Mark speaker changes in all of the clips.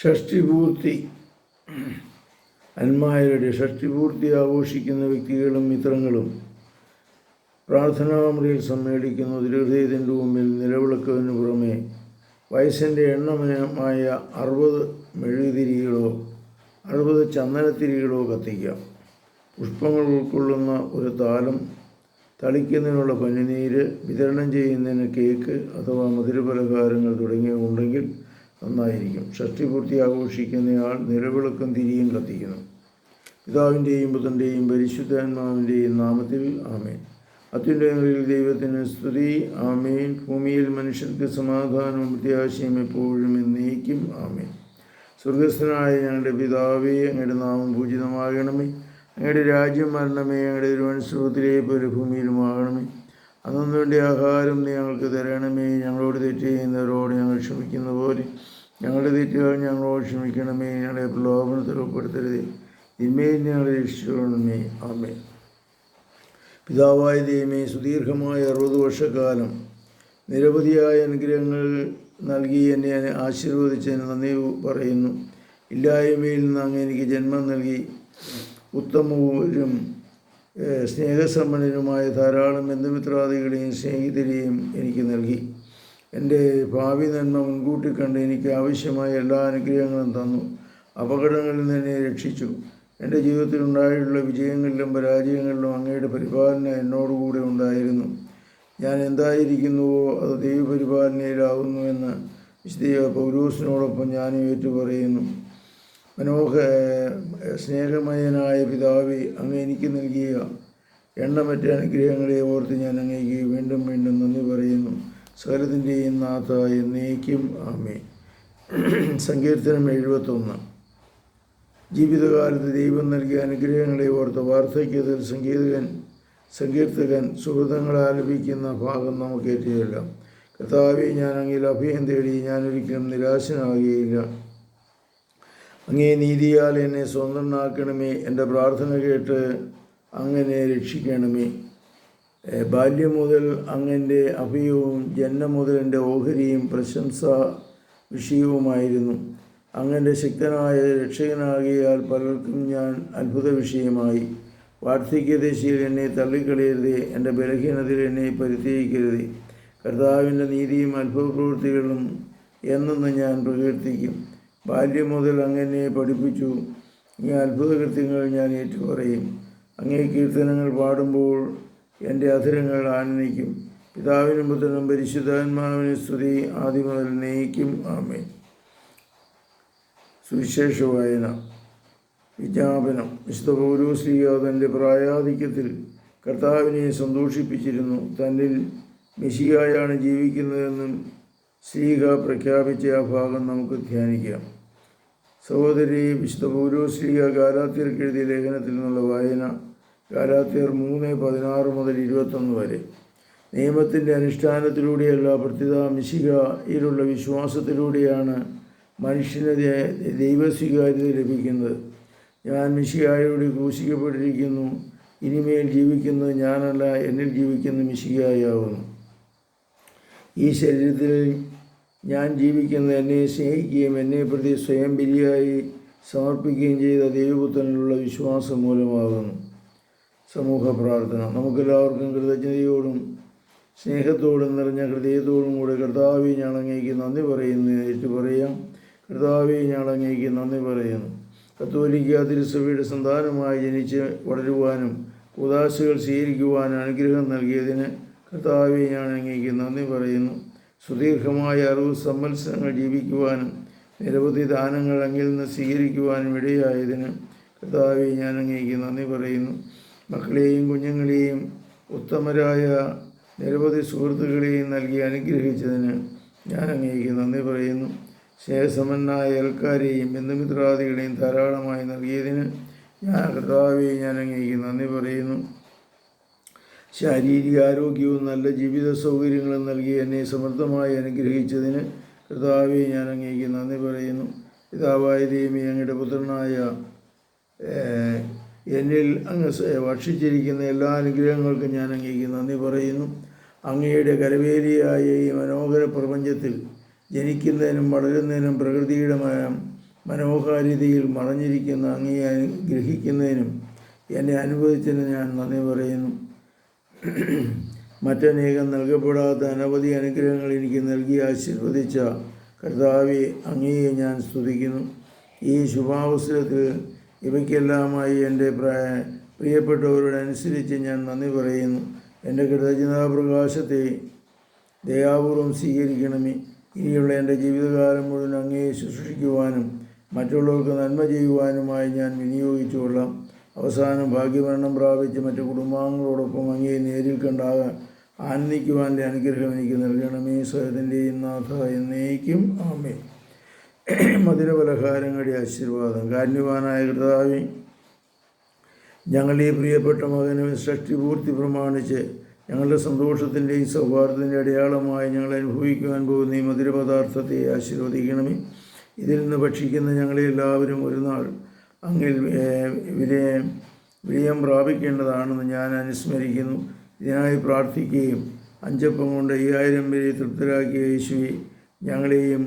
Speaker 1: ഷഷ്ടിപൂർത്തി. അന്മാരുടെ ഷഷ്ടിപൂർത്തി ആഘോഷിക്കുന്ന വ്യക്തികളും മിത്രങ്ങളും പ്രാർത്ഥനാമുറിയിൽ സമ്മേളിക്കുന്നു. ഹൃദയത്തിൻ്റെ മുമ്പിൽ നിലവിളക്കുന്നതിന് പുറമെ വയസ്സിൻ്റെ എണ്ണമായ 60 മെഴുകുതിരികളോ 60 ചന്ദനത്തിരികളോ കത്തിക്കാം. പുഷ്പങ്ങൾ ഉൾക്കൊള്ളുന്ന ഒരു താലം, തളിക്കുന്നതിനുള്ള പനിനീര്, വിതരണം ചെയ്യുന്നതിന് കേക്ക് അഥവാ മധുരപലഹാരങ്ങൾ തുടങ്ങിയവ ഉണ്ടെങ്കിൽ നന്നായിരിക്കും. ഷഷ്ടിപൂർത്തി ആഘോഷിക്കുന്നയാൾ നിലവിളക്കും തിരിയും കത്തിക്കുന്നു. പിതാവിൻ്റെയും പുത്രൻ്റെയും പരിശുദ്ധാത്മാവിൻ്റെയും നാമത്തിൽ ആമേൻ. അത്യുന്നതങ്ങളിൽ ദൈവത്തിന് സ്തുതി. ആമേൻ. ഭൂമിയിൽ മനുഷ്യർക്ക് സമാധാനവും പ്രത്യാശയും എപ്പോഴും എന്നേക്കും. ആമേൻ. സ്വർഗസ്ഥനായ ഞങ്ങളുടെ പിതാവേ, അങ്ങയുടെ നാമം പൂജിതമാകണമേ. അങ്ങയുടെ രാജ്യം വരണമേ. അങ്ങയുടെ തിരുമനസ്സുലോകത്തിലെ പോലെ ഭൂമിയിലുമാകണമേ. അന്നു വേണ്ടി ആഹാരം നീ ഞങ്ങൾക്ക് തരണമേ. ഞങ്ങളോട് തെറ്റ് ചെയ്യുന്നവരോട് ഞങ്ങൾ ക്ഷമിക്കുന്ന പോലെ ഞങ്ങളുടെ തെറ്റുകൾ ഞങ്ങളോട് ക്ഷമിക്കണമേ. ഞങ്ങളെ പ്രലോഭനത്തിൽ ഉൾപ്പെടുത്തരുതേ, തിന്മയിൽ ഞങ്ങളെ രക്ഷിക്കണമേ. ആമേൻ. പിതാവായ ദൈവമേ, സുദീർഘമായ 60 വർഷക്കാലം നിരവധിയായ അനുഗ്രഹങ്ങൾ നൽകി എന്നെ ആശീർവദിച്ചതിന് നന്ദി പറയുന്നു. ഇല്ലായ്മയിൽ നിന്ന് അങ്ങ് എനിക്ക് ജന്മം നൽകി ഉത്തമവും സ്നേഹസമ്പന്നനുമായ ധാരാളം ബന്ധുമിത്രാദികളെയും സ്നേഹിതരെയും എനിക്ക് നൽകി. എൻ്റെ ഭാവി നന്മ മുൻകൂട്ടി കണ്ട് എനിക്ക് ആവശ്യമായ എല്ലാ അനുഗ്രഹങ്ങളും തന്നു. അപകടങ്ങളിൽ നിന്ന് എന്നെ രക്ഷിച്ചു. എൻ്റെ ജീവിതത്തിൽ ഉണ്ടായിട്ടുള്ള വിജയങ്ങളിലും പരാജയങ്ങളിലും അങ്ങയുടെ പരിപാലന എന്നോടുകൂടെ ഉണ്ടായിരുന്നു. ഞാൻ എന്തായിരിക്കുന്നുവോ അത് ദൈവപരിപാലനയിലാകുന്നുവെന്ന് വിശുദ്ധ പൗലോസിനോടൊപ്പം ഞാനും ഏറ്റുപറയുന്നു. സ്നേഹമയനായ പിതാവേ, അങ്ങ് എനിക്ക് നൽകിയ എണ്ണമറ്റ അനുഗ്രഹങ്ങളെ ഓർത്ത് ഞാൻ അങ്ങേക്ക് വീണ്ടും വീണ്ടും നന്ദി പറയുന്നു. സകലത്തിൻ്റെയും നാഥ എന്നേക്കും. ആമേൻ. സങ്കീർത്തനം 71. ജീവിതകാലത്ത് ദൈവം നൽകിയ അനുഗ്രഹങ്ങളെ ഓർത്ത് വാർദ്ധക്യത്തിൽ സങ്കീർത്തകൻ സുഹൃതങ്ങൾ ആലപിക്കുന്ന ഭാഗം നമുക്ക് ഏറ്റുചൊല്ലാം. കർത്താവേ, ഞാൻ അങ്ങിൽ അഭയം തേടി, ഞാനൊരിക്കലും നിരാശനാകുകയില്ല. അങ്ങേ നീതിയാൽ എന്നെ സ്വതന്ത്രനാക്കണമേ. എൻ്റെ പ്രാർത്ഥന കേട്ട് അങ്ങനെ രക്ഷിക്കണമേ. ബാല്യം മുതൽ അങ്ങൻ്റെ അഭയവും ജന്മം മുതൽ എൻ്റെ ഓഹരിയും പ്രശംസാ വിഷയവുമായിരുന്നു. അങ്ങൻ്റെ ശക്തനായ രക്ഷകനാകിയാൽ പലർക്കും ഞാൻ അത്ഭുത വിഷയമായി. വാർദ്ധക്യദശയിൽ എന്നെ തള്ളിക്കളയരുതേ, എൻ്റെ ബലഹീനതയിൽ എന്നെ പരിത്യജിക്കരുതേ. കർത്താവിൻ്റെ നീതിയും അത്ഭുത പ്രവൃത്തികളും എന്നെന്ന് ഞാൻ പ്രകീർത്തിക്കും. ബാല്യം മുതൽ അങ്ങനെ പഠിപ്പിച്ചു. ഈ അത്ഭുത കൃത്യങ്ങൾ ഞാൻ ഏറ്റുപറയും. അങ്ങേ കീർത്തനങ്ങൾ പാടുമ്പോൾ എൻ്റെ അധരങ്ങൾ ആനന്ദിക്കും. പിതാവിനും പുത്രനും പരിശുദ്ധാത്മാവിനും സ്തുതി, ആദ്യം മുതൽ എന്നേക്കും. ആമേൻ. സുവിശേഷ വായന. വിജ്ഞാപനം. വിശുദ്ധ പൗലോസ്ലീഹ തൻ്റെ പ്രായാധിക്യത്തിൽ കർത്താവിനെ സന്തോഷിപ്പിച്ചിരുന്നു. തന്നിൽ മെശിഹായാണ് ജീവിക്കുന്നതെന്നും ശ്ലീഹ പ്രഖ്യാപിച്ച ആ ഭാഗം നമുക്ക് ധ്യാനിക്കാം. സഹോദരി, വിശുദ്ധ പൗലോസ്ലീഹ ഗലാത്യർക്ക് എഴുതിയ ലേഖനത്തിൽ നിന്നുള്ള വായന. ഗലാത്യർ 3:16 മുതൽ 21 വരെ. നിയമത്തിൻ്റെ അനുഷ്ഠാനത്തിലൂടെയല്ല, പ്രത്യുത മിശിഹായിലുള്ള വിശ്വാസത്തിലൂടെയാണ് മനുഷ്യന് ദൈവസ്വീകാര്യത ലഭിക്കുന്നത്. ഞാൻ മിശിഹായോട് ക്രൂശിക്കപ്പെട്ടിരിക്കുന്നു. ഇനിമേൽ ജീവിക്കുന്നത് ഞാനല്ല, എന്നിൽ ജീവിക്കുന്ന മിശിഹായാവുന്നു. ഈ ശരീരത്തിൽ ഞാൻ ജീവിക്കുന്നത് എന്നെ സ്നേഹിക്കുകയും എന്നെ പ്രതി സ്വയം ബലിയായി സമർപ്പിക്കുകയും ചെയ്ത ദൈവപുത്രനിലുള്ള വിശ്വാസം മൂലമാകുന്നു. സമൂഹ പ്രാർത്ഥന. നമുക്കെല്ലാവർക്കും കൃതജ്ഞതയോടും സ്നേഹത്തോടും നിറഞ്ഞ ഹൃദയത്തോടും കൂടെ കർത്താവേ, ഞാൻ അങ്ങേക്ക് നന്ദി പറയുന്നു ഏറ്റുപറയാം. കർത്താവേ, ഞാൻ അങ്ങേക്ക് നന്ദി പറയുന്നു. കത്തോലിക്ക തിരുസഭയുടെ സന്താനമായി ജനിച്ച് വളരുവാനും കൂദാശകൾ സ്വീകരിക്കുവാനും അനുഗ്രഹം നൽകിയതിന് കർത്താവേ, ഞാൻ അങ്ങേക്ക് നന്ദി പറയുന്നു. സുദീർഘമായ 60 സംവത്സരങ്ങൾ ജീവിക്കുവാനും നിരവധി ദാനങ്ങൾ അങ്ങിൽ നിന്ന് സ്വീകരിക്കുവാനും ഇടയായതിന് കർത്താവേ, ഞാൻ അങ്ങേക്ക് നന്ദി പറയുന്നു. മക്കളെയും കുഞ്ഞുങ്ങളെയും ഉത്തമരായ നിരവധി സുഹൃത്തുക്കളെയും നൽകി അനുഗ്രഹിച്ചതിന് ഞാൻ അങ്ങേക്ക് നന്ദി പറയുന്നു. സ്നേഹസമ്പന്നനായ അയൽക്കാരെയും ബന്ധുമിത്രാദികളെയും ധാരാളമായി നൽകിയതിന് കർത്താവേ, ഞാൻ അങ്ങേക്ക് നന്ദി പറയുന്നു. ശാരീരിക ആരോഗ്യവും നല്ല ജീവിത സൗകര്യങ്ങളും നൽകി എന്നെ സമൃദ്ധമായി അനുഗ്രഹിച്ചതിന് കർത്താവേ, ഞാൻ അങ്ങേക്ക് നന്ദി പറയുന്നു. പിതാവായ ദൈവമേ, അങ്ങയുടെ പുത്രനായ എന്നിൽ അങ്ങ് ഭക്ഷിച്ചിരിക്കുന്ന എല്ലാ അനുഗ്രഹങ്ങൾക്കും ഞാൻ അങ്ങേക്ക് നന്ദി പറയുന്നു. അങ്ങയുടെ കരവേലിയായ ഈ മനോഹര പ്രപഞ്ചത്തിൽ ജനിക്കുന്നതിനും വളരുന്നതിനും പ്രകൃതിയുടെ മനോഹാരിതയിൽ മറഞ്ഞിരിക്കുന്ന അങ്ങയെ ഗ്രഹിക്കുന്നതിനും എന്നെ അനുവദിച്ചതിന് ഞാൻ നന്ദി പറയുന്നു. മറ്റനേകം നൽകപ്പെടാത്ത അനവധി അനുഗ്രഹങ്ങൾ എനിക്ക് നൽകി ആശീർവദിച്ച കർത്താവെ, അങ്ങയെ ഞാൻ സ്തുതിക്കുന്നു. ഈ ശുഭാവസരത്തിൽ ഇവയ്ക്കെല്ലാമായി എൻ്റെ പ്രിയപ്പെട്ടവരോടനുസരിച്ച് ഞാൻ നന്ദി പറയുന്നു. എൻ്റെ കൃതജ്ഞതാപ്രകാശത്തെ ദയാപൂർവം സ്വീകരിക്കണമേ. ഇനിയുള്ള എൻ്റെ ജീവിതകാലം മുഴുവൻ അങ്ങയെ ശുശ്രൂഷിക്കുവാനും മറ്റുള്ളവർക്ക് നന്മ ചെയ്യുവാനുമായി ഞാൻ വിനിയോഗിച്ചു കൊള്ളാം. അവസാനം ഭാഗ്യമരണം പ്രാപിച്ച് മറ്റു കുടുംബാംഗങ്ങളോടൊപ്പം അങ്ങയെ നേരിൽ കണ്ടാകാൻ ആനന്ദിക്കുവാൻ്റെ അനുഗ്രഹം എനിക്ക് നൽകണമേ. സ്വയത്തിൻ്റെയും നാഥ എന്നേക്കും ആമേൻ. മധുരപലഹാരങ്ങളുടെ ആശീർവാദം. കാരുണ്യവാനായ കർത്താവേ, ഞങ്ങളുടെ ഈ പ്രിയപ്പെട്ട മകന് ഷഷ്ടിപൂർത്തി പ്രമാണിച്ച് ഞങ്ങളുടെ സന്തോഷത്തിൻ്റെയും സൗഹാർദ്ദത്തിൻ്റെ അടയാളമായി ഞങ്ങൾ അനുഭവിക്കുവാൻ പോകുന്ന ഈ മധുരപദാർത്ഥത്തെ ആശീർവദിക്കണമേ. ഇതിൽ നിന്ന് ഭക്ഷിക്കുന്ന ഞങ്ങളെ എല്ലാവരും ഒരു നാൾ അങ്ങിൽ വിജയം പ്രാപിക്കേണ്ടതാണെന്ന് ഞാൻ അനുസ്മരിക്കുന്നു. ഇതിനായി പ്രാർത്ഥിക്കുകയും 5 അപ്പം കൊണ്ട് 5000 പേരെ തൃപ്തരാക്കിയ യേശുവെ, ഞങ്ങളെയും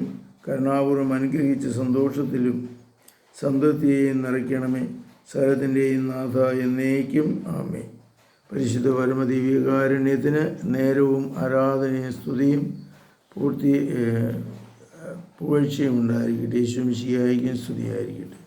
Speaker 1: കരുണാപൂർവ്വം അനുഗ്രഹിച്ച് സന്തോഷത്തിലും സംതൃപ്തിയെയും നിറയ്ക്കണമേ. സകലത്തിൻ്റെയും നാഥ എന്നേക്കും ആമേൻ. പരിശുദ്ധ പരമദിവ്യകാരുണ്യത്തിന് നേരവും ആരാധനയും സ്തുതിയും പുകഴ്ചയും ഉണ്ടായിരിക്കട്ടെ. യേശു മിശിഹായ്ക്കും സ്തുതിയായിരിക്കട്ടെ.